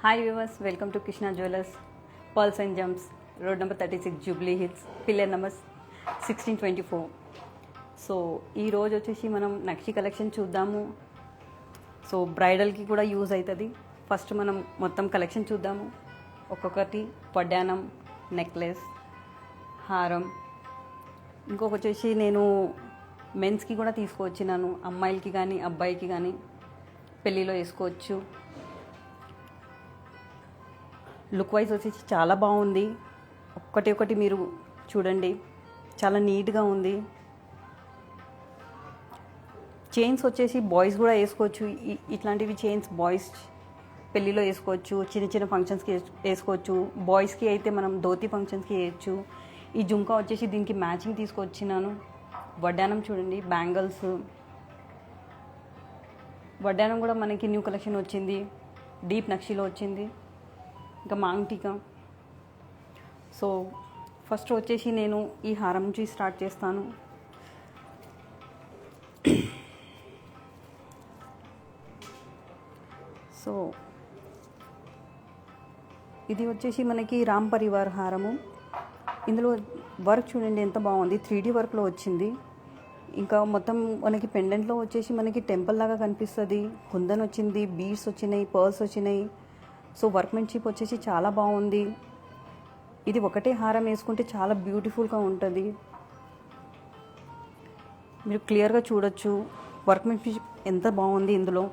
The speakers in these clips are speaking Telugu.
Hi viewers, welcome to Krishna Jewelers, Pearls and Gems, road number 36, Jubilee Hills, pillar number 1624. So ఈ రోజు వచ్చేసి మనం నక్షి కలెక్షన్ చూద్దాము. సో బ్రైడల్కి కూడా యూజ్ అవుతుంది. ఫస్ట్ మనం మొత్తం కలెక్షన్ చూద్దాము. ఒక్కొక్కటి వడ్డానం, నెక్లెస్, హారం, ఇంకొక వచ్చేసి నేను మెన్స్కి కూడా తీసుకువచ్చినాను. అమ్మాయిలకి కానీ అబ్బాయికి కానీ పెళ్ళిలో వేసుకోవచ్చు. లుక్ వైజ్ వచ్చేసి చాలా బాగుంది. ఒకటి మీరు చూడండి, చాలా నీట్గా ఉంది. చైన్స్ వచ్చేసి బాయ్స్ కూడా వేసుకోవచ్చు. ఇట్లాంటివి చైన్స్ బాయ్స్ పెళ్ళిలో వేసుకోవచ్చు, చిన్న చిన్న ఫంక్షన్స్కి వేసుకోవచ్చు. బాయ్స్కి అయితే మనం ధోతి ఫంక్షన్స్కి వేయచ్చు. ఈ జుంకా వచ్చేసి దీనికి మ్యాచింగ్ తీసుకొచ్చినాను. వడ్డానం చూడండి, బ్యాంగిల్స్, వడ్డానం కూడా మనకి న్యూ కలెక్షన్ వచ్చింది, డీప్ నక్షిలో వచ్చింది. ఇంకా మాంగ్టికా. సో ఫస్ట్ వచ్చేసి నేను ఈ హారం నుంచి స్టార్ట్ చేస్తాను. సో ఇది వచ్చేసి మనకి రామ్ పరివార్ హారము. ఇందులో వర్క్ చూడండి ఎంత బాగుంది, 3D వర్క్లో వచ్చింది. ఇంకా మొత్తం మనకి పెండెంట్లో వచ్చేసి మనకి టెంపుల్ లాగా కనిపిస్తుంది. కుందన్ వచ్చింది, బీడ్స్ వచ్చినాయి, పర్ల్స్ వచ్చినాయి. సో వర్క్మెన్షిప్ వచ్చేసి చాలా బాగుంది. ఇది ఒకటే హారం వేసుకుంటే చాలా బ్యూటిఫుల్గా ఉంటుంది. మీరు క్లియర్గా చూడొచ్చు వర్క్మెన్షిప్ ఎంత బాగుంది ఇందులో.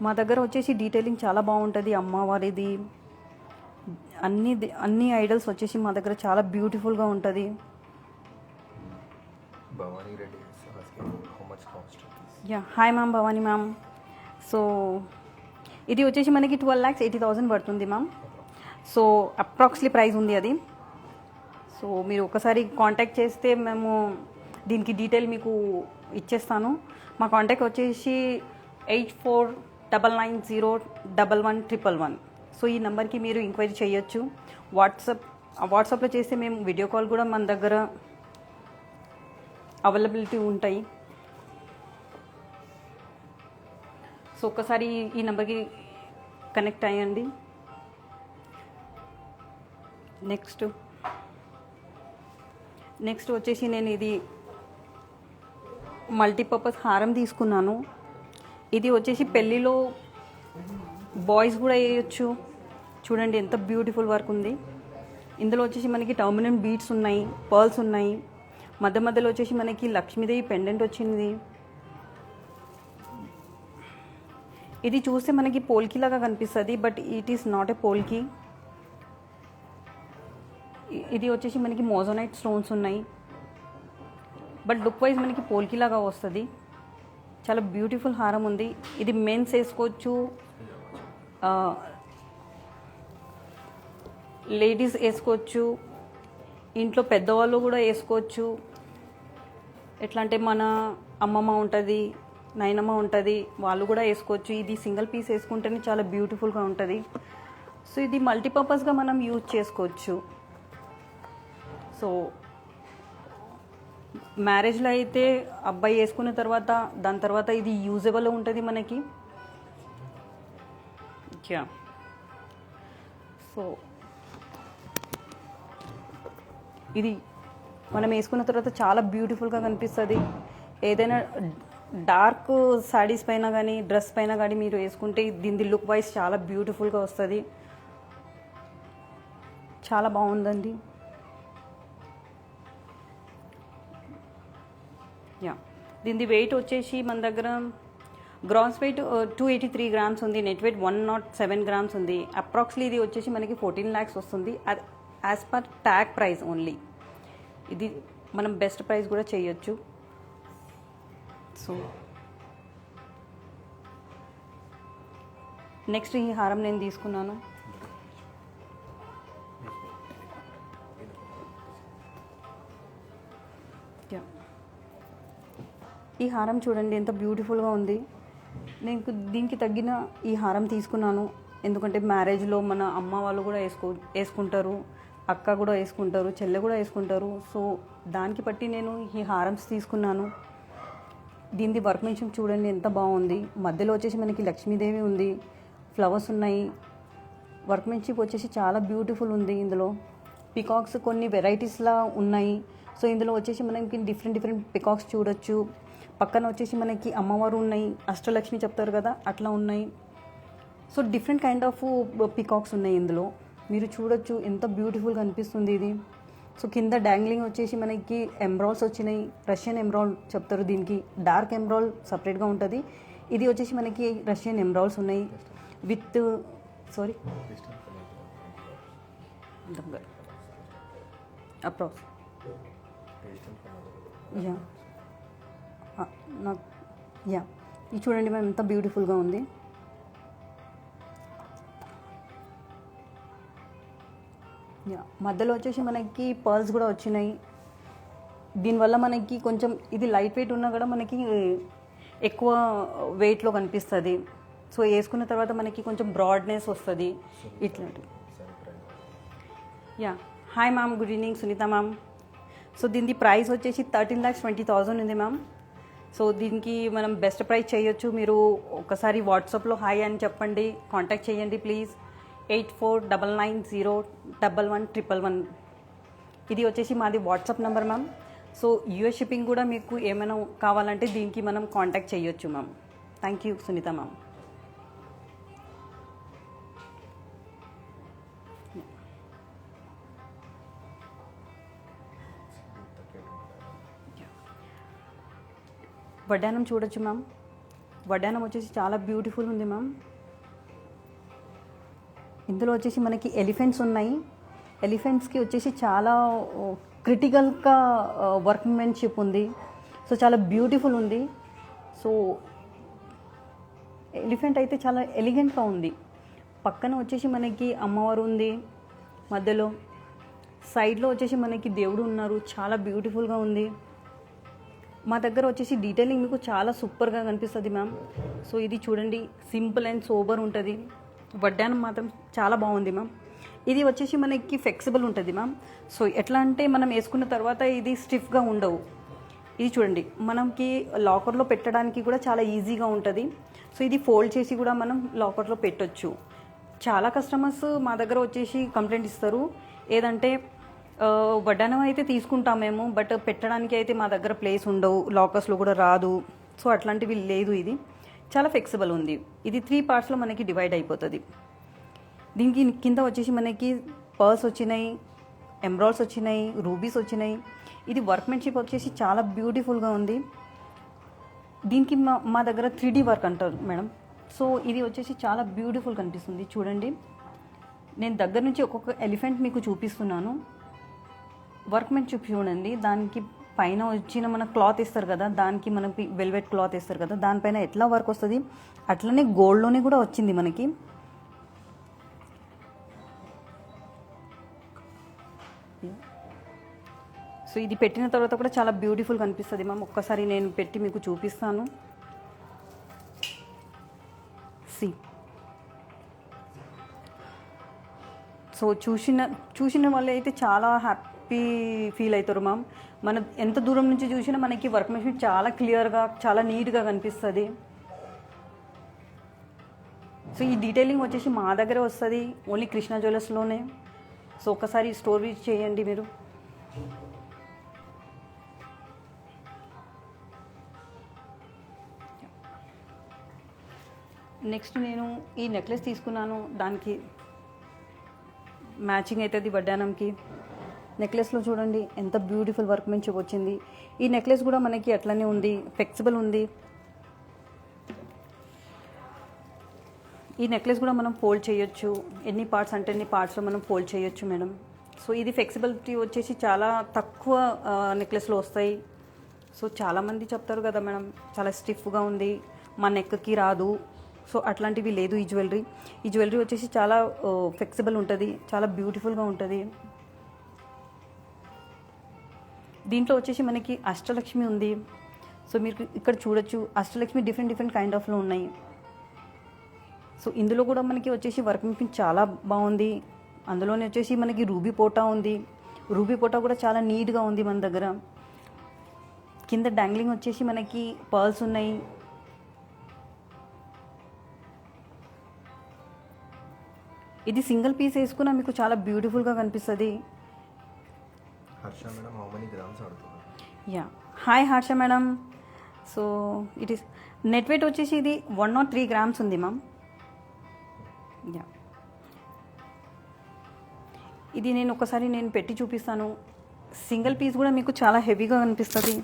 మా దగ్గర వచ్చేసి డీటెయిలింగ్ చాలా బాగుంటుంది. అమ్మవారిది అన్ని ఐడల్స్ వచ్చేసి మా దగ్గర చాలా బ్యూటిఫుల్గా ఉంటుంది. Yeah, hi ma'am, Bhavani ma'am. So ఇది వచ్చేసి మనకి 12,80,000 పడుతుంది మ్యామ్. సో అప్రాక్స్లీ ప్రైస్ ఉంది అది. సో మీరు ఒకసారి కాంటాక్ట్ చేస్తే మేము దీనికి డీటెయిల్ మీకు ఇచ్చేస్తాను. మా కాంటాక్ట్ వచ్చేసి 8499011111. సో ఈ నెంబర్కి మీరు ఎంక్వైరీ చేయొచ్చు. వాట్సాప్లో చేస్తే మేము వీడియో కాల్ కూడా మన దగ్గర అవైలబిలిటీ ఉంటాయి. సో ఒక్కసారి ఈ నెంబర్కి కనెక్ట్ అయ్యండి. నెక్స్ట్ వచ్చేసి నేను ఇది మల్టీపర్పస్ హారం తీసుకున్నాను. ఇది వచ్చేసి పెళ్ళిలో బాయ్స్ కూడా వేయచ్చు. చూడండి ఎంత బ్యూటిఫుల్ వర్క్ ఉంది. ఇందులో వచ్చేసి మనకి టర్మినెంట్ బీడ్స్ ఉన్నాయి, పర్ల్స్ ఉన్నాయి. మధ్యలో వచ్చేసి మనకి లక్ష్మీదేవి పెండెంట్ వచ్చింది. ఇది చూస్తే మనకి పోల్కి లాగా కనిపిస్తుంది, but it is not a polki. ఇది వచ్చేసి మనకి మోజోనైట్ స్టోన్స్ ఉన్నాయి, బట్ లుక్ వైజ్ మనకి పోల్కి లాగా వస్తుంది. చాలా బ్యూటిఫుల్ హారం ఉంది. ఇది మెన్స్ వేసుకోవచ్చు, లేడీస్ వేసుకోవచ్చు, ఇంట్లో పెద్దవాళ్ళు కూడా వేసుకోవచ్చు. ఎట్లా అంటే మన అమ్మమ్మ ఉంటుంది, నైనమ్మ ఉంటుంది, వాళ్ళు కూడా వేసుకోవచ్చు. ఇది సింగిల్ పీస్ వేసుకుంటేనే చాలా బ్యూటిఫుల్గా ఉంటుంది. సో ఇది మల్టీపర్పస్గా మనం యూజ్ చేసుకోవచ్చు. సో మ్యారేజ్లో అయితే అబ్బాయి వేసుకున్న తర్వాత దాని తర్వాత ఇది యూజబుల్ ఉంటుంది మనకి. సో ఇది మనం వేసుకున్న తర్వాత చాలా బ్యూటిఫుల్గా కనిపిస్తుంది. ఏదైనా డార్క్ శారీస్ పైన కానీ డ్రెస్ పైన కానీ మీరు వేసుకుంటే దీని లుక్ వైజ్ చాలా బ్యూటిఫుల్గా వస్తుంది. చాలా బాగుందండి. యా, దీని వెయిట్ వచ్చేసి మన దగ్గర గ్రాస్ వెయిట్ 283 గ్రామ్స్ ఉంది, నెట్ వెయిట్ 107 గ్రామ్స్ ఉంది. అప్రాక్స్లీ ఇది వచ్చేసి మనకి 14 lakhs వస్తుంది. అది as per tag price only. ఇది మనం బెస్ట్ ప్రైస్ కూడా చేయొచ్చు. సో నెక్స్ట్ ఈ హారం నేను తీసుకున్నాను. ఈ హారం చూడండి ఎంత బ్యూటిఫుల్గా ఉంది. నేను దీనికి తగ్గిన ఈ హారం తీసుకున్నాను. ఎందుకంటే మ్యారేజ్లో మన అమ్మ వాళ్ళు కూడా వేసుకుంటారు, అక్క కూడా వేసుకుంటారు, చెల్లె కూడా వేసుకుంటారు. సో దానికి బట్టి నేను ఈ హారమ్స్ తీసుకున్నాను. దీనిది వర్క్మెన్షిప్ చూడండి ఎంత బాగుంది. మధ్యలో వచ్చేసి మనకి లక్ష్మీదేవి ఉంది, ఫ్లవర్స్ ఉన్నాయి. వర్క్మెన్షిప్ వచ్చేసి చాలా బ్యూటిఫుల్ ఉంది. ఇందులో పికాక్స్ కొన్ని వెరైటీస్లా ఉన్నాయి. సో ఇందులో వచ్చేసి మనకి డిఫరెంట్ పికాక్స్ చూడొచ్చు. పక్కన వచ్చేసి మనకి అమ్మవారు ఉన్నాయి, అష్టలక్ష్మి చెప్తారు కదా అట్లా ఉన్నాయి. So different kind of peacocks ఉన్నాయి ఇందులో, మీరు చూడొచ్చు ఎంత బ్యూటిఫుల్గా అనిపిస్తుంది ఇది. సో కింద డాంగ్లింగ్ వచ్చేసి మనకి ఎంబ్రాల్స్ వచ్చినాయి, రష్యన్ ఎంబ్రాల్ చెప్తారు దీనికి. డార్క్ ఎంబ్రాల్ సపరేట్గా ఉంటుంది, ఇది వచ్చేసి మనకి రష్యన్ ఎంబ్రాల్స్ ఉన్నాయి విత్ సారీ అప్రాక్స్ యా నాకు యా ఇది చూడండి మ్యామ్ ఎంత బ్యూటిఫుల్గా ఉంది. యా మధ్యలో వచ్చేసి మనకి పర్ల్స్ కూడా వచ్చినాయి. దీనివల్ల మనకి కొంచెం ఇది లైట్ వెయిట్ ఉన్నా కూడా మనకి ఎక్కువ వెయిట్లో కనిపిస్తుంది. సో వేసుకున్న తర్వాత మనకి కొంచెం బ్రాడ్నెస్ వస్తుంది ఇట్లాంటివి. Yeah hi ma'am, good evening Sunitha ma'am. So దీనికి ప్రైస్ వచ్చేసి 13,20,000 ఉంది మ్యామ్. సో దీనికి మనం బెస్ట్ ప్రైస్ చేయొచ్చు. మీరు ఒకసారి వాట్సాప్లో హాయ్ అని చెప్పండి, కాంటాక్ట్ చేయండి ప్లీజ్. 8499011111. ఇది వచ్చేసి మాది WhatsApp number ma'am. So US shipping కూడా మీకు ఏమైనా కావాలంటే దీనికి మనం కాంటాక్ట్ చేయొచ్చు ma'am. Thank you Sunitha ma'am. వడ్డానం చూడొచ్చు మ్యామ్. వడ్డానం వచ్చేసి చాలా బ్యూటిఫుల్ ఉంది మ్యామ్. ఇందులో వచ్చేసి మనకి ఎలిఫెంట్స్ ఉన్నాయి. ఎలిఫెంట్స్కి వచ్చేసి చాలా క్రిటికల్గా వర్క్మెన్షిప్ ఉంది. సో చాలా బ్యూటిఫుల్ ఉంది. సో ఎలిఫెంట్ అయితే చాలా ఎలిగెంట్గా ఉంది. పక్కన వచ్చేసి మనకి అమ్మవారు ఉంది, మధ్యలో సైడ్లో వచ్చేసి మనకి దేవుడు ఉన్నారు, చాలా బ్యూటిఫుల్గా ఉంది. మా దగ్గర వచ్చేసి డీటెయిలింగ్ మీకు చాలా సూపర్గా కనిపిస్తుంది మ్యామ్. సో ఇది చూడండి సింపుల్ అండ్ సోబర్ ఉంటుంది. వడ్డానం మాత్రం చాలా బాగుంది మ్యామ్. ఇది వచ్చేసి మనకి ఫ్లెక్సిబుల్ ఉంటుంది మ్యామ్. సో ఎట్లా అంటే మనం వేసుకున్న తర్వాత ఇది స్టిఫ్గా ఉండవు. ఇది చూడండి మనకి లాకర్లో పెట్టడానికి కూడా చాలా ఈజీగా ఉంటుంది. సో ఇది ఫోల్డ్ చేసి కూడా మనం లాకర్లో పెట్టొచ్చు. చాలా కస్టమర్స్ మా దగ్గర వచ్చేసి కంప్లైంట్ ఇస్తారు, ఏదంటే వడ్డానం అయితే తీసుకుంటాం మేము, బట్ పెట్టడానికి అయితే మా దగ్గర ప్లేస్ ఉండవు, లాకర్స్లో కూడా రాదు. సో అట్లాంటివి లేదు. ఇది చాలా ఫ్లెక్సిబుల్ ఉంది. ఇది 3 పార్ట్స్లో మనకి డివైడ్ అయిపోతుంది. దీనికి కింద వచ్చేసి మనకి పర్ల్స్ వచ్చినాయి, ఎంబ్రాయిడ్స్ వచ్చినాయి, రూబీస్ వచ్చినాయి. ఇది వర్క్మెన్షిప్ వచ్చేసి చాలా బ్యూటిఫుల్గా ఉంది. దీనికి మా దగ్గర 3D వర్క్ అంటారు మేడం. సో ఇది వచ్చేసి చాలా బ్యూటిఫుల్ కనిపిస్తుంది. చూడండి నేను దగ్గర నుంచి ఒక్కొక్క ఎలిఫెంట్ మీకు చూపిస్తున్నాను. వర్క్మెన్షిప్ చూడండి, దానికి పైన వచ్చిన మన క్లాత్ ఇస్తారు కదా, దానికి మనకి వెల్వెట్ క్లాత్ ఇస్తారు కదా, దానిపైన ఎట్లా వర్క్ వస్తుంది అట్లనే గోల్డ్లోనే కూడా వచ్చింది మనకి. సో ఇది పెట్టిన తర్వాత కూడా చాలా బ్యూటిఫుల్ కనిపిస్తుంది మ్యామ్. ఒక్కసారి నేను పెట్టి మీకు చూపిస్తాను. సి సో చూసిన వాళ్ళు అయితే చాలా హ్యాపీ ఫీల్ అవుతారు మ్యామ్. మన ఎంత దూరం నుంచి చూసినా మనకి వర్క్మెన్షిప్ చాలా క్లియర్గా చాలా నీట్గా కనిపిస్తుంది. సో ఈ డీటెయిలింగ్ వచ్చేసి మా దగ్గర వస్తుంది, ఓన్లీ కృష్ణ జ్యువెలర్స్లోనే. సో ఒకసారి స్టోర్ విజిట్ చేయండి మీరు. నెక్స్ట్ నేను ఈ నెక్లెస్ తీసుకున్నాను, దానికి మ్యాచింగ్ అవుతుంది వడ్డానంకి. నెక్లెస్లో చూడండి ఎంత బ్యూటిఫుల్ వర్క్మెన్షిప్ వచ్చింది. ఈ నెక్లెస్ కూడా మనకి అట్లనే ఉంది, ఫ్లెక్సిబుల్ ఉంది. ఈ నెక్లెస్ కూడా మనం ఫోల్డ్ చేయొచ్చు, ఎన్ని పార్ట్స్ అంటే ఎన్ని పార్ట్స్లో మనం ఫోల్డ్ చేయొచ్చు మేడం. సో ఇది ఫ్లెక్సిబిలిటీ వచ్చేసి చాలా తక్కువ నెక్లెస్లో వస్తాయి. సో చాలామంది చెప్తారు కదా మేడం చాలా స్టిఫ్గా ఉంది, మా నెక్కి రాదు. సో అట్లాంటివి లేదు. ఈ జ్యువెలరీ వచ్చేసి చాలా ఫ్లెక్సిబుల్ ఉంటుంది, చాలా బ్యూటిఫుల్గా ఉంటుంది. దీంట్లో వచ్చేసి మనకి అష్టలక్ష్మి ఉంది. సో మీరు ఇక్కడ చూడొచ్చు, అష్టలక్ష్మి డిఫరెంట్ కైండ్ ఆఫ్లో ఉన్నాయి. సో ఇందులో కూడా మనకి వచ్చేసి వర్క్మెన్షిప్ చాలా బాగుంది. అందులోనే వచ్చేసి మనకి రూబీ పోటా ఉంది. రూబీ పోటా కూడా చాలా నీట్గా ఉంది మన దగ్గర. కింద డాంగ్లింగ్ వచ్చేసి మనకి పర్ల్స్ ఉన్నాయి. ఇది సింగిల్ పీస్ వేసుకున్నా మీకు చాలా బ్యూటిఫుల్గా కనిపిస్తుంది. Harsha madam how many grams ఆడుతున్నారు? Yeah, hi Harsha madam. So it is net weight వచ్చేసి ఇది 103 grams ఉంది మ్యామ్. యా, ఇది నేను ఒకసారి పెట్టి చూపిస్తాను. సింగిల్ పీస్ కూడా మీకు చాలా హెవీగా కనిపిస్తుంది.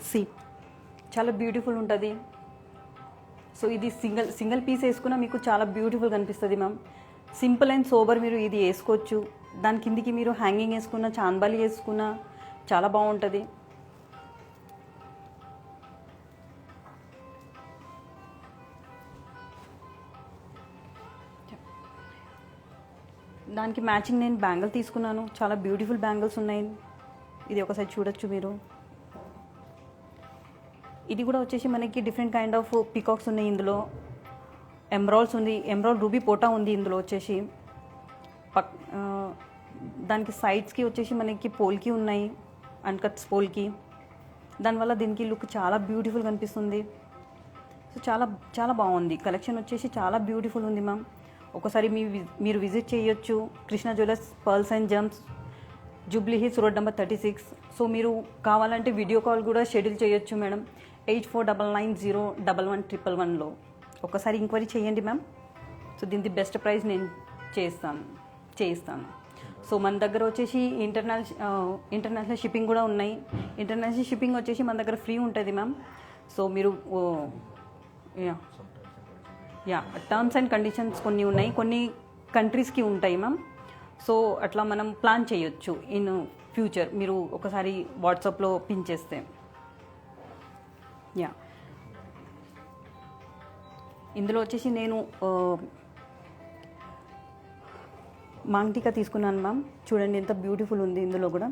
చాలా బ్యూటిఫుల్ ఉంటుంది. సో ఇది సింగిల్ పీస్ వేసుకున్నా మీకు చాలా బ్యూటిఫుల్ కనిపిస్తుంది మ్యామ్. సింపుల్ అండ్ సోబర్ మీరు ఇది వేసుకోవచ్చు. దాని కిందికి మీరు హ్యాంగింగ్ వేసుకున్న, చాందబాలి వేసుకున్న చాలా బాగుంటుంది. దానికి మ్యాచింగ్ నేను బ్యాంగిల్ తీసుకున్నాను. చాలా బ్యూటిఫుల్ బ్యాంగిల్స్ ఉన్నాయి. ఇది ఒకసారి చూడొచ్చు మీరు. ఇది కూడా వచ్చేసి మనకి డిఫరెంట్ కైండ్ ఆఫ్ పీకాక్స్ ఉన్నాయి ఇందులో. ఎమ్రాల్స్ ఉంది, ఎమ్రాల్ రూబీ పోటా ఉంది ఇందులో వచ్చేసి. దానికి సైడ్స్కి వచ్చేసి మనకి పోల్కి ఉన్నాయి, అన్కట్స్ పోల్కి. దానివల్ల దీనికి లుక్ చాలా బ్యూటిఫుల్ కనిపిస్తుంది. సో చాలా చాలా బాగుంది. కలెక్షన్ వచ్చేసి చాలా బ్యూటిఫుల్ ఉంది మ్యామ్. ఒకసారి మీరు విజిట్ చేయొచ్చు. Krishna jewellers pearls and gems, Jubilee Hills, road number 36. So మీరు కావాలంటే వీడియో కాల్ కూడా షెడ్యూల్ చేయొచ్చు మేడం. 8499011111లో ఒకసారి ఎంక్వైరీ చేయండి మ్యామ్. సో దీనికి బెస్ట్ ప్రైస్ నేను చేయిస్తాను. సో మన దగ్గర వచ్చేసి ఇంటర్నేషనల్ షిప్పింగ్ కూడా ఉన్నాయి. ఇంటర్నేషనల్ షిప్పింగ్ వచ్చేసి మన దగ్గర ఫ్రీ ఉంటుంది మ్యామ్. సో మీరు టర్మ్స్ అండ్ కండిషన్స్ కొన్ని ఉన్నాయి, కొన్ని కంట్రీస్కి ఉంటాయి మ్యామ్. సో అట్లా మనం ప్లాన్ చేయొచ్చు ఇన్ ఫ్యూచర్. మీరు ఒకసారి వాట్సాప్లో పిన్ చేస్తే. యా, ఇందులో వచ్చేసి నేను మాంగ్టికా తీసుకున్నాను మ్యామ్. చూడండి ఎంత బ్యూటిఫుల్ ఉంది. ఇందులో కూడా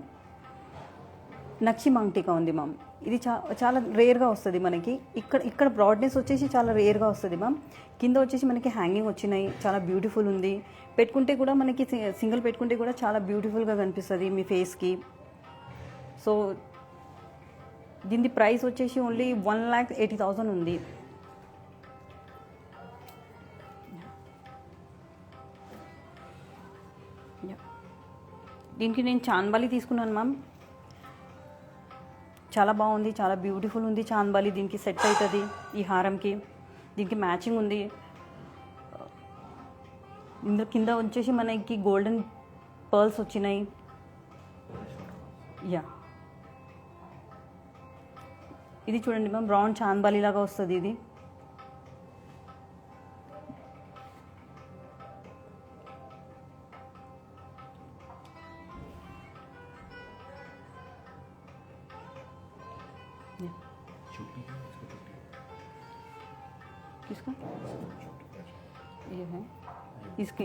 నక్షి మాంగ్టికా ఉంది మ్యామ్. ఇది చాలా రేర్గా వస్తుంది మనకి. ఇక్కడ బ్రాడ్నెస్ వచ్చేసి చాలా రేర్గా వస్తుంది మ్యామ్. కింద వచ్చేసి మనకి హ్యాంగింగ్ వచ్చినాయి. చాలా బ్యూటిఫుల్ ఉంది. పెట్టుకుంటే కూడా మనకి సింగిల్ పెట్టుకుంటే కూడా చాలా బ్యూటిఫుల్గా కనిపిస్తుంది మీ ఫేస్కి. సో దీని ప్రైస్ వచ్చేసి ఓన్లీ 1,80,000 ఉంది. దీనికి నేను చాందబాలి తీసుకున్నాను మ్యామ్. చాలా బాగుంది, చాలా బ్యూటిఫుల్ ఉంది చాందబాలి. దీనికి సెట్ అవుతుంది ఈ హారంకి. దీనికి మ్యాచింగ్ ఉంది. కింద వచ్చేసి మనకి గోల్డెన్ పర్ల్స్ వచ్చినాయి. యా, ఇది చూడండి మ్యామ్, బ్రౌన్ చాందబాలి లాగా వస్తుంది ఇది. किसका ये है इसके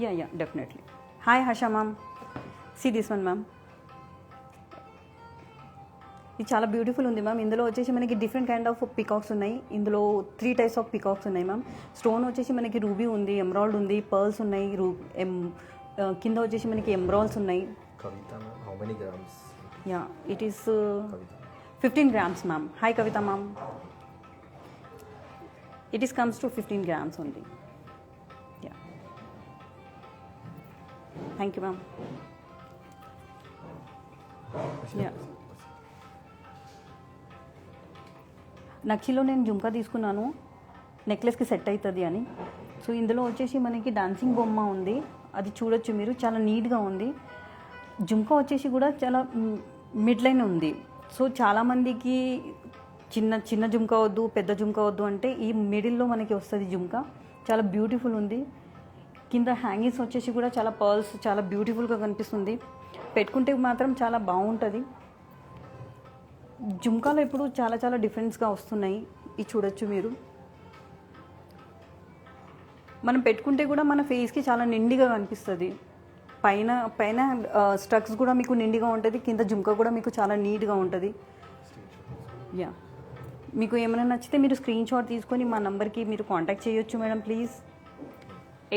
या definitely. Hi Harsha ma'am, see this one ma'am. ఇది చాలా బ్యూటిఫుల్ ఉంది మ్యామ్. ఇందులో వచ్చేసి మనకి డిఫరెంట్ కైండ్ ఆఫ్ పికాక్స్ ఉన్నాయి. ఇందులో 3 types ఆఫ్ పికాక్స్ ఉన్నాయి మ్యామ్. స్టోన్ వచ్చేసి మనకి రూబీ ఉంది, ఎమరాల్డ్ ఉంది, పర్ల్స్ ఉన్నాయి. కింద వచ్చేసి మనకి ఎమరాల్డ్స్ ఉన్నాయి. Kavitha ma'am, how many grams? Yeah, it is 15 grams ma'am. Hi Kavitha ma'am. It is comes to 15 grams only. Yeah, thank you ma'am. Yeah, నక్షిలో నేను జుంకా తీసుకున్నాను, నెక్లెస్కి సెట్ అవుతుంది అని. సో ఇందులో వచ్చేసి మనకి డాన్సింగ్ బొమ్మ ఉంది, అది చూడొచ్చు మీరు. చాలా నీట్గా ఉంది. జుంకా వచ్చేసి కూడా చాలా మిడ్ లైన్ ఉంది. సో చాలామందికి చిన్న జుంకా వద్దు, పెద్ద జుంకా వద్దు అంటే ఈ మిడిల్లో మనకి వస్తుంది జుంకా. చాలా బ్యూటిఫుల్ ఉంది. కింద హ్యాంగింగ్స్ వచ్చేసి కూడా చాలా పర్ల్స్, చాలా బ్యూటిఫుల్గా కనిపిస్తుంది. పెట్టుకుంటే మాత్రం చాలా బాగుంటుంది. జుంకాలో ఇప్పుడు చాలా చాలా డిఫరెన్స్గా వస్తున్నాయి. ఇది చూడొచ్చు మీరు. మనం పెట్టుకుంటే కూడా మన ఫేస్కి చాలా నిండిగా కనిపిస్తుంది. పైన పైన స్ట్రక్స్ కూడా మీకు నిండిగా ఉంటుంది. కింద జుంకా కూడా మీకు చాలా నీట్గా ఉంటుంది. యా, మీకు ఏమైనా నచ్చితే మీరు స్క్రీన్ షాట్ తీసుకొని మా నంబర్కి మీరు కాంటాక్ట్ చేయొచ్చు మేడం. ప్లీజ్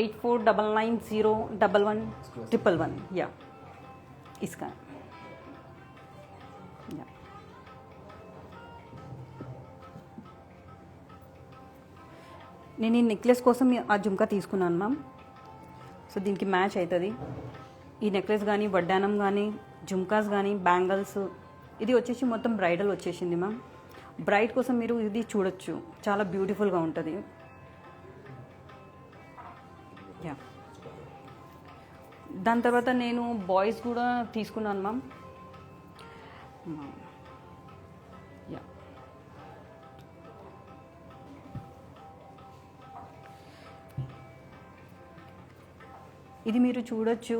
8499011111. యా, ఇస్కా. నేను ఈ నెక్లెస్ కోసం ఆ జుంకా తీసుకున్నాను మ్యామ్. సో దీనికి మ్యాచ్ అవుతుంది. ఈ నెక్లెస్ కానీ, వడ్డానం కానీ, జుంకాస్ కానీ, బ్యాంగిల్స్, ఇది వచ్చేసి మొత్తం బ్రైడల్ వచ్చేసింది మ్యామ్. బ్రైడ్ కోసం మీరు ఇది చూడొచ్చు, చాలా బ్యూటిఫుల్గా ఉంటుంది. యా, దాని తర్వాత నేను బాయ్స్ కూడా తీసుకున్నాను మ్యామ్. యా, ఇది మీరు చూడొచ్చు.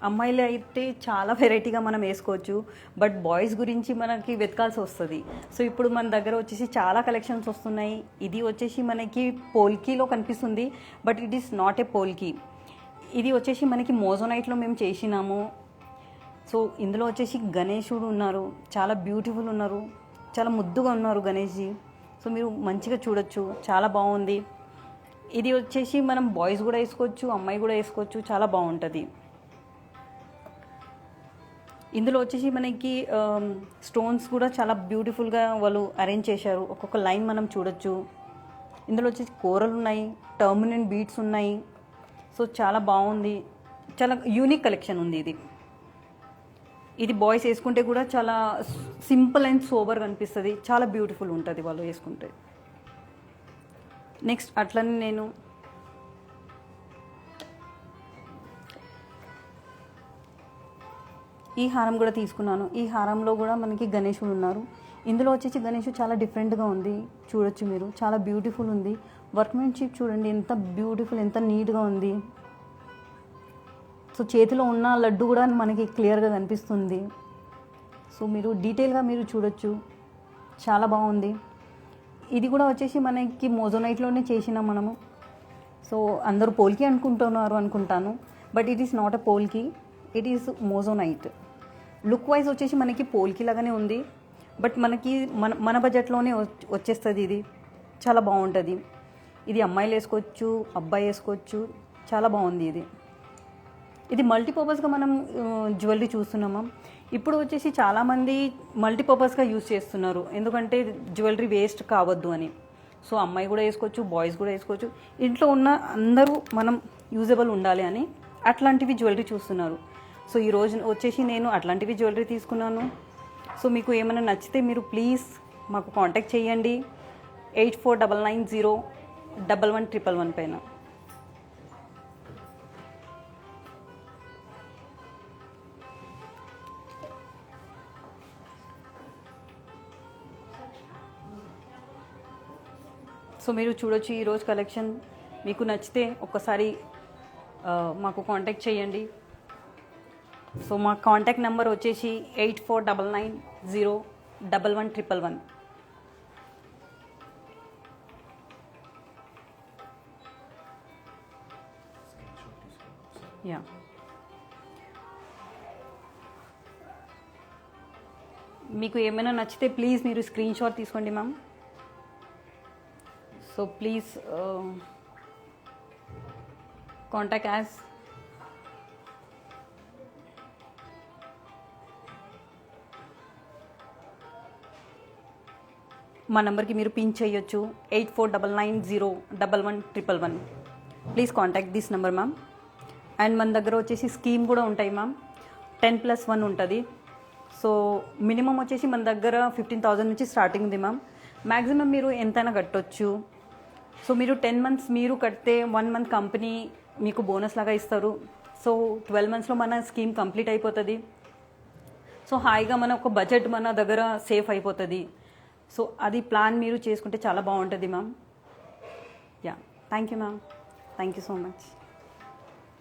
అమ్మాయిలు అయితే చాలా వెరైటీగా మనం వేసుకోవచ్చు, బట్ బాయ్స్ గురించి మనకి వెతకాల్సి వస్తుంది. సో ఇప్పుడు మన దగ్గర వచ్చేసి చాలా కలెక్షన్స్ వస్తున్నాయి. ఇది వచ్చేసి మనకి పోల్కీలో కనిపిస్తుంది, బట్ ఇట్ ఈస్ నాట్ ఏ పోల్కీ. ఇది వచ్చేసి మనకి మోజోనైట్లో మేము చేసినాము. సో ఇందులో వచ్చేసి గణేశుడు ఉన్నారు, చాలా బ్యూటిఫుల్ ఉన్నారు, చాలా ముద్దుగా ఉన్నారు గణేష్జీ. సో మీరు మంచిగా చూడొచ్చు, చాలా బాగుంది. ఇది వచ్చేసి మనం బాయ్స్ కూడా వేసుకోవచ్చు, అమ్మాయి కూడా వేసుకోవచ్చు, చాలా బాగుంటుంది. ఇందులో వచ్చేసి మనకి స్టోన్స్ కూడా చాలా బ్యూటిఫుల్గా వాళ్ళు అరేంజ్ చేశారు. ఒక్కొక్క లైన్ మనం చూడొచ్చు. ఇందులో వచ్చేసి కూరలు ఉన్నాయి, టర్మినెంట్ బీట్స్ ఉన్నాయి. సో చాలా బాగుంది, చాలా యూనిక్ కలెక్షన్ ఉంది ఇది. ఇది బాయ్స్ వేసుకుంటే కూడా చాలా సింపుల్ అండ్ సోబర్గా అనిపిస్తుంది, చాలా బ్యూటిఫుల్ ఉంటుంది వాళ్ళు వేసుకుంటే. నెక్స్ట్ అట్లనే నేను ఈ హారం కూడా తీసుకున్నాను. ఈ హారంలో కూడా మనకి గణేశుడు ఉన్నారు. ఇందులో వచ్చేసి గణేశుడు చాలా డిఫరెంట్గా ఉంది, చూడొచ్చు మీరు, చాలా బ్యూటిఫుల్ ఉంది. వర్క్మెన్షిప్ చూడండి ఎంత బ్యూటిఫుల్, ఎంత నీట్గా ఉంది. సో చేతిలో ఉన్న లడ్డు కూడా మనకి క్లియర్గా కనిపిస్తుంది. సో మీరు డీటెయిల్గా మీరు చూడొచ్చు, చాలా బాగుంది. ఇది కూడా వచ్చేసి మనకి మోజోనైట్లోనే చేసినాం మనము. సో అందరూ పోల్కి అనుకుంటున్నారు అనుకుంటాను, but it is not a polki, it is moissanite. Look wise వచ్చేసి మనకి పోల్కి లాగానే ఉంది, బట్ మనకి మన బడ్జెట్లోనే వచ్చేస్తుంది. ఇది చాలా బాగుంటుంది. ఇది అమ్మాయిలు వేసుకోవచ్చు, అబ్బాయి వేసుకోవచ్చు, చాలా బాగుంది. ఇది మల్టీపర్పస్గా మనం జ్యువెలరీ చూస్తున్నామా. ఇప్పుడు వచ్చేసి చాలామంది మల్టీపర్పస్గా యూజ్ చేస్తున్నారు, ఎందుకంటే జ్యువెలరీ వేస్ట్ కావద్దు అని. సో అమ్మాయి కూడా వేసుకోవచ్చు, బాయ్స్ కూడా వేసుకోవచ్చు, ఇంట్లో ఉన్న అందరూ మనం యూజబుల్ ఉండాలి అని అట్లాంటివి జ్యువెలరీ చూస్తున్నారు. సో ఈరోజు వచ్చేసి నేను అట్లాంటివి జ్యువెలరీ తీసుకున్నాను. సో మీకు ఏమైనా నచ్చితే మీరు ప్లీజ్ మాకు కాంటాక్ట్ చేయండి 8499011111 పైన. సో మీరు చూడొచ్చు ఈరోజు కలెక్షన్. మీకు నచ్చితే ఒక్కసారి మాకు కాంటాక్ట్ చేయండి. సో మా కాంటాక్ట్ నెంబర్ వచ్చేసి 8499011111. యా, మీకు ఏమైనా నచ్చితే ప్లీజ్ మీరు స్క్రీన్ షాట్ తీసుకోండి ma'am. So please contact as మా నెంబర్కి మీరు పిన్ చేయొచ్చు 8499011111. Please contact this number ma'am. And మన దగ్గర వచ్చేసి స్కీమ్ కూడా ఉంటాయి మ్యామ్, 10+1 ఉంటుంది. సో మినిమం వచ్చేసి మన దగ్గర 15,000 నుంచి స్టార్టింగ్ ఉంది మ్యామ్. మ్యాక్సిమం మీరు ఎంతైనా కట్టొచ్చు. సో మీరు 10 months మీరు కడితే 1 month కంపెనీ మీకు బోనస్ లాగా ఇస్తారు. సో 12 monthsలో మన స్కీమ్ కంప్లీట్ అయిపోతుంది. సో హాయిగా మన ఒక బడ్జెట్ మన దగ్గర సేఫ్ అయిపోతుంది. సో అది ప్లాన్ మీరు చేసుకుంటే చాలా బాగుంటుంది ma'am. Yeah, thank you ma'am, thank you so much.